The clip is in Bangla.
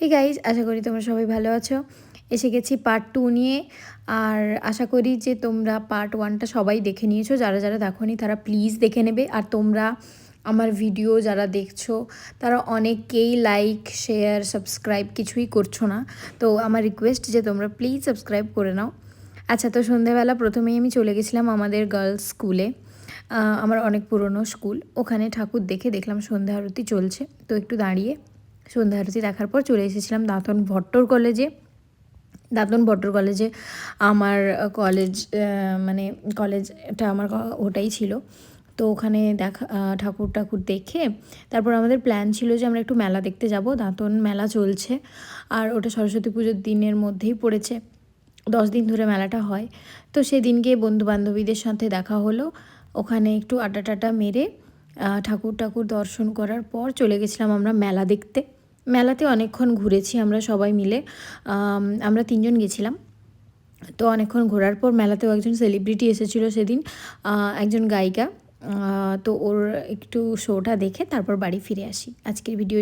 হে গাইজ, আশা করি তোমরা সবাই ভালো আছো। এসে গেছি পার্ট 2 নিয়ে। আর আশা করি যে তোমরা পার্ট 1টা সবাই দেখে নিয়েছো। যারা যারা দেখোনি তারা প্লিজ দেখে নেবে। আর তোমরা আমার ভিডিও যারা দেখছো তারা অনেকেই লাইক, শেয়ার, সাবস্ক্রাইব কিছুই করছো না। তো আমার রিকোয়েস্ট যে তোমরা প্লিজ সাবস্ক্রাইব করে নাও। আচ্ছা, তো সন্ধ্যেবেলা প্রথমেই আমি চলে গেছিলাম আমাদের গার্লস স্কুলে। আমার অনেক পুরনো স্কুল। ওখানে ঠাকুর দেখলাম সন্ধ্যা আরতি চলছে, তো একটু দাঁড়িয়ে সন্ধ্যা আরতি দেখার পর চলে এসেছিলাম দাঁতন ভট্টর কলেজে। দাঁতন ভট্টর কলেজে আমার কলেজ, মানে কলেজটা আমার ওটাই ছিল। তো ওখানে ঠাকুর দেখে তারপর আমাদের প্ল্যান ছিল যে আমরা একটু মেলা দেখতে যাব। দাঁতন মেলা চলছে, আর ওটা সরস্বতী পুজোর দিনের মধ্যেই পড়েছে। 10 দিন ধরে মেলাটা হয়। তো সেদিনকে বন্ধুবান্ধবীদের সাথে দেখা হলো। ওখানে একটু আড্ডা টাড্ডা মেরে ঠাকুর দর্শন করার পর চলে গেছিলাম আমরা মেলা দেখতে। মেলাতে অনেকক্ষণ ঘুরেছি আমরা সবাই মিলে। আমরা 3 জন গেছিলাম। তো অনেকক্ষণ ঘোরার পর মেলাতেও একজন সেলিব্রিটি এসেছিলো সেদিন, একজন গায়িকা। তো ওর একটু শোটা দেখে তারপর বাড়ি ফিরে আসি। আজকের ভিডিও